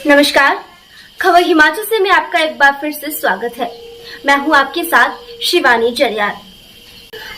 नमस्कार, खबर हिमाचल से मैं आपका एक बार फिर से स्वागत है। मैं हूं आपके साथ शिवानी जरियाल।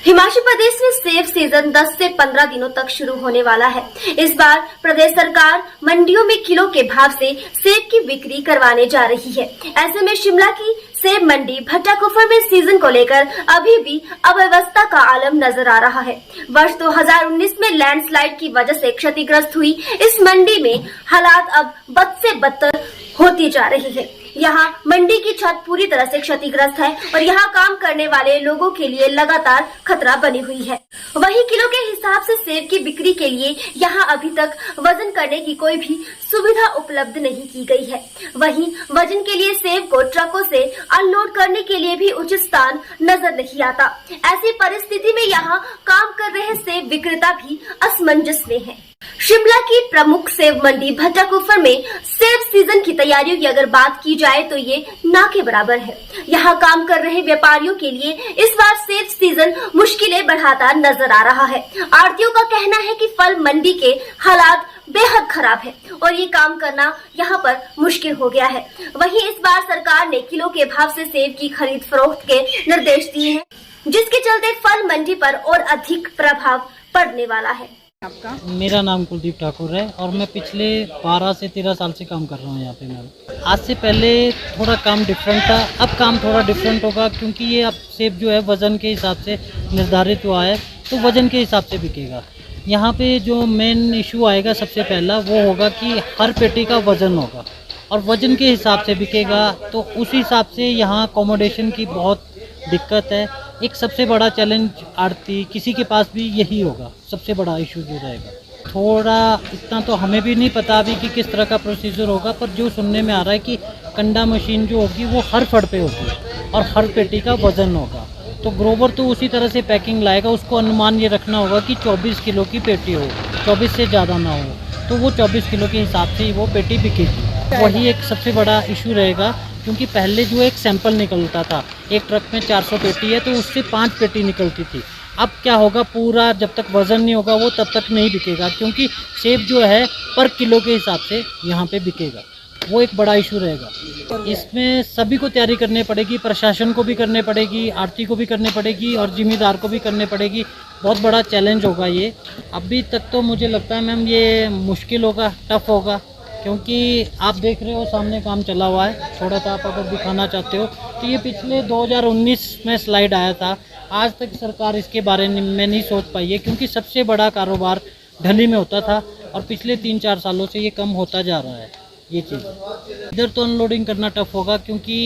हिमाचल प्रदेश में सेब सीजन 10 से 15 दिनों तक शुरू होने वाला है। इस बार प्रदेश सरकार मंडियों में किलो के भाव से सेब की बिक्री करवाने जा रही है। ऐसे में शिमला की सेब मंडी भट्टाकुफर में सीजन को लेकर अभी भी अव्यवस्था का आलम नजर आ रहा है। वर्ष 2019 में लैंडस्लाइड की वजह से क्षतिग्रस्त हुई इस मंडी में हालात अब बद से बदतर होती जा रही है। यहाँ मंडी की छत पूरी तरह से क्षतिग्रस्त है और यहाँ काम करने वाले लोगों के लिए लगातार खतरा बनी हुई है। वहीं किलो के हिसाब से सेब की बिक्री के लिए यहाँ अभी तक वजन करने की कोई भी सुविधा उपलब्ध नहीं की गई है। वहीं वजन के लिए सेब को ट्रकों से अनलोड करने के लिए भी उचित स्थान नजर नहीं आता। ऐसी परिस्थिति में यहाँ काम कर रहे सेब विक्रेता भी असमंजस में हैं। शिमला की प्रमुख सेब मंडी भट्टाकुफर में सेब सीजन की तैयारियों की अगर बात की जाए तो ये ना के बराबर है। यहाँ काम कर रहे व्यापारियों के लिए इस बार सेब सीजन मुश्किलें बढ़ाता नजर आ रहा है। आढ़तियों का कहना है कि फल मंडी के हालात बेहद खराब है और ये काम करना यहाँ पर मुश्किल हो गया है। वहीं इस बार सरकार ने किलो के भाव से सेब की खरीद फरोख्त के निर्देश दिए हैं, जिसके चलते फल मंडी पर और अधिक प्रभाव पड़ने वाला है। आपका? मेरा नाम कुलदीप ठाकुर है और मैं पिछले 12 से 13 साल से काम कर रहा हूँ यहाँ पे। मैम आज से पहले थोड़ा काम डिफरेंट था, अब काम थोड़ा डिफरेंट होगा क्योंकि ये अब सेब जो है वज़न के हिसाब से निर्धारित हुआ है, तो वज़न के हिसाब से बिकेगा। यहाँ पे जो मेन इशू आएगा सबसे पहला वो होगा कि हर पेटी का वज़न होगा और वज़न के हिसाब से बिकेगा, तो उस हिसाब से यहाँ अकोमोडेशन की बहुत दिक्कत है। एक सबसे बड़ा चैलेंज आड़ती किसी के पास भी यही होगा, सबसे बड़ा इशू जो रहेगा। थोड़ा इतना तो हमें भी नहीं पता अभी कि किस तरह का प्रोसीजर होगा, पर जो सुनने में आ रहा है कि कंडा मशीन जो होगी वो हर फड़ पे होगी और हर पेटी का वज़न होगा। तो ग्रोवर तो उसी तरह से पैकिंग लाएगा, उसको अनुमान ये रखना होगा कि 24 किलो की पेटी हो, 24 से ज़्यादा ना हो, तो वो 24 किलो के हिसाब से ही वो पेटी बिकेगी। वही एक सबसे बड़ा इशू रहेगा क्योंकि पहले जो एक सैंपल निकलता था, एक ट्रक में 400 पेटी है तो उससे 5 पेटी निकलती थी। अब क्या होगा, पूरा जब तक वज़न नहीं होगा वो तब तक नहीं बिकेगा क्योंकि सेब जो है पर किलो के हिसाब से यहाँ पे बिकेगा। वो एक बड़ा इशू रहेगा। इसमें सभी को तैयारी करनी पड़ेगी, प्रशासन को भी करनी पड़ेगी, आढ़ती को भी करनी पड़ेगी और जिम्मेदार को भी करनी पड़ेगी। बहुत बड़ा चैलेंज होगा ये। अभी तक तो मुझे लगता है मैम ये मुश्किल होगा, टफ होगा, क्योंकि आप देख रहे हो सामने काम चला हुआ है। थोड़ा सा आप अगर दिखाना चाहते हो तो ये पिछले 2019 में स्लाइड आया था। आज तक सरकार इसके बारे में नहीं सोच पाई है क्योंकि सबसे बड़ा कारोबार ढली में होता था और पिछले 3-4 सालों से ये कम होता जा रहा है। ये चीज़ इधर तो अनलोडिंग करना टफ होगा क्योंकि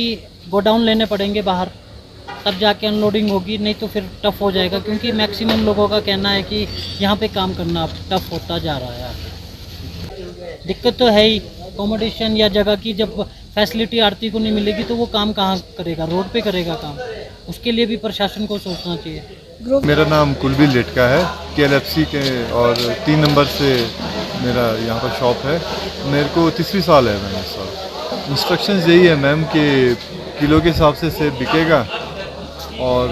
गोडाउन लेने पड़ेंगे बाहर, तब जाके अनलोडिंग होगी, नहीं तो फिर टफ हो जाएगा क्योंकि मैक्सिमम लोगों का कहना है कि यहाँ पे काम करना टफ होता जा रहा है। दिक्कत तो है ही, अकोमोडेशन या जगह की जब फैसिलिटी आढ़ती को नहीं मिलेगी तो वो काम कहाँ करेगा, रोड पे करेगा काम। उसके लिए भी प्रशासन को सोचना चाहिए। मेरा नाम कुलबीर लेटका है, KLFC के और 3 नंबर से मेरा यहाँ पर शॉप है। मेरे को 3री साल है मैम इस साल। इंस्ट्रक्शंस यही है मैम कि किलो के हिसाब से सेब बिकेगा और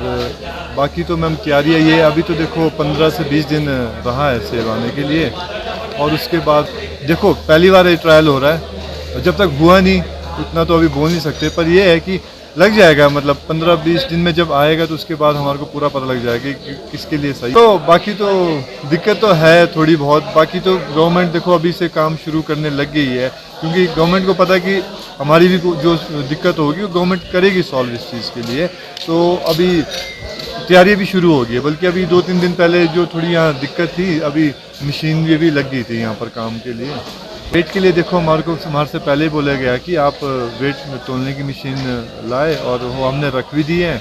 बाकी तो मैम तैयारी है ये। अभी तो देखो 15 से 20 दिन रहा है सेब आने के लिए और उसके बाद देखो पहली बार ये ट्रायल हो रहा है और जब तक हुआ नहीं उतना तो अभी बोल नहीं सकते, पर ये है कि लग जाएगा, मतलब 15-20 दिन में जब आएगा तो उसके बाद हमारे को पूरा पता लग जाएगा कि किसके लिए सही। तो बाकी तो दिक्कत तो है थोड़ी बहुत। बाकी तो गवर्नमेंट देखो अभी से काम शुरू करने लग गई है क्योंकि गवर्नमेंट को पता है कि हमारी भी जो दिक्कत होगी वो गवर्नमेंट करेगी सॉल्व इस चीज़ के लिए। तो अभी तैयारी भी शुरू हो गई है, बल्कि अभी 2-3 दिन पहले जो थोड़ी यहाँ दिक्कत थी, अभी मशीन भी लग गई थी यहाँ पर काम के लिए। वेट के लिए देखो हमारे से पहले बोला गया कि आप वेट तोलने की मशीन लाए और वो हमने रख भी दी है,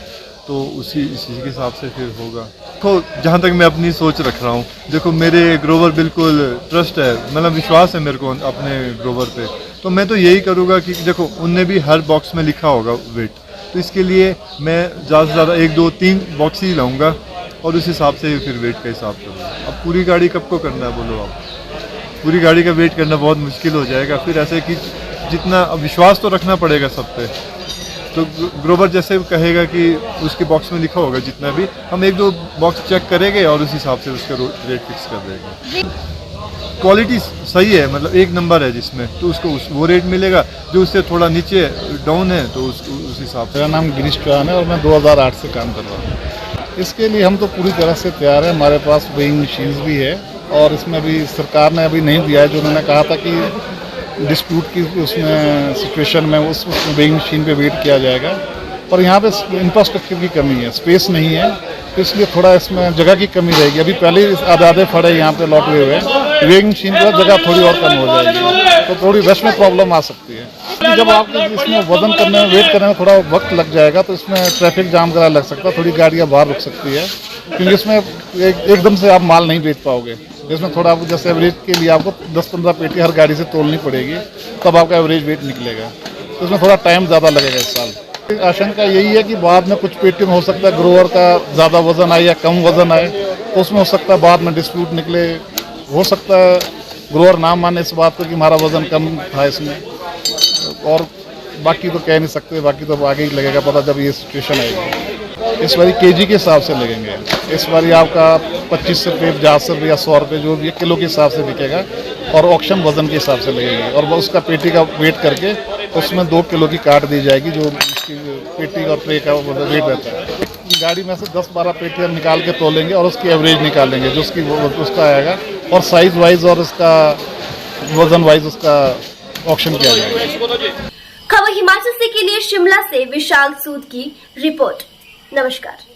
तो इसी के हिसाब से फिर होगा। तो जहाँ तक मैं अपनी सोच रख रहा हूँ, देखो मेरे ग्रोवर बिल्कुल ट्रस्ट है, मतलब विश्वास है मेरे को अपने ग्रोवर पे, तो मैं तो यही करूँगा कि देखो उनने भी हर बॉक्स में लिखा होगा वेट, तो इसके लिए मैं ज़्यादा से ज़्यादा 1-2-3 बॉक्स ही लाऊँगा और उस हिसाब से फिर वेट का हिसाब करूँगा। अब पूरी गाड़ी कब को करना है बोलो आप, पूरी गाड़ी का वेट करना बहुत मुश्किल हो जाएगा। फिर ऐसे कि जितना विश्वास तो रखना पड़ेगा सब पे, तो ग्रोवर जैसे कहेगा कि उसके बॉक्स में लिखा होगा जितना भी, हम 1-2 बॉक्स चेक करेंगे और उस हिसाब से उसका रेट फिक्स कर देंगे। क्वालिटी सही है, मतलब एक नंबर है जिसमें, तो उसको वो रेट मिलेगा। जो उससे थोड़ा नीचे डाउन है तो उस हिसाब से। मेरा नाम गिरीश चौहान है और मैं 2008 से काम कर रहा हूँ। इसके लिए हम तो पूरी तरह से तैयार हैं। हमारे पास वेइंग मशीन्स भी है और इसमें अभी सरकार ने अभी नहीं दिया है, जो उन्होंने कहा था कि डिस्प्यूट की उसमें सिचुएशन में उस वेइंग मशीन पे वेट किया जाएगा। और यहाँ पे इंफ्रास्ट्रक्चर की कमी है, स्पेस नहीं है, तो इसलिए थोड़ा इसमें जगह की कमी रहेगी। अभी पहले ही आधे फड़े यहाँ पे लौटे हुए हैं, वेइंग मशीन पर जगह थोड़ी और कम हो जाएगी, तो थोड़ी रश में प्रॉब्लम आ सकती है। जब आप इसमें वजन करने में वेट करने में थोड़ा वक्त लग जाएगा तो इसमें ट्रैफिक जाम वगैरह लग सकता है, थोड़ी गाड़ियाँ बाहर रुक सकती है, क्योंकि इसमें एकदम से आप माल नहीं बेच पाओगे। इसमें थोड़ा आपको जैसे एवरेज के लिए आपको 10-15 पेटी हर गाड़ी से तोलनी पड़ेगी, तब आपका एवरेज वेट निकलेगा, तो इसमें थोड़ा टाइम ज़्यादा लगेगा इस साल। आशंका यही है कि बाद में कुछ पेटी में हो सकता है ग्रोअर का ज़्यादा वजन आए या कम वजन आए, तो उसमें हो सकता है बाद में डिस्प्यूट निकले। हो सकता है ग्रोअर ना माने इस बात को कि हमारा वजन कम था इसमें, और बाकी तो कह नहीं सकते, बाकी तो आगे ही लगेगा पता जब ये सिचुएशन आएगी। इस बारी केजी के हिसाब से लगेंगे। इस बारी आपका 25 रुपये, 50 रुपये या 100 रुपये जो भी किलो के हिसाब से बिकेगा, और ऑक्शन वजन के हिसाब से लगेगी, और वो उसका पेटी का वेट करके उसमें 2 किलो की काट दी जाएगी, जो उसकी पेटी और ट्रे का वेट रहता है। गाड़ी में से 10-12 पेटियाँ निकाल के तोलेंगे और उसकी एवरेज निकालेंगे, जो उसका आएगा, और साइज वाइज और उसका वजन वाइज उसका ऑक्शन किया जाएगा। खबर हिमाचल से के लिए शिमला से विशाल सूद की रिपोर्ट। नमस्कार।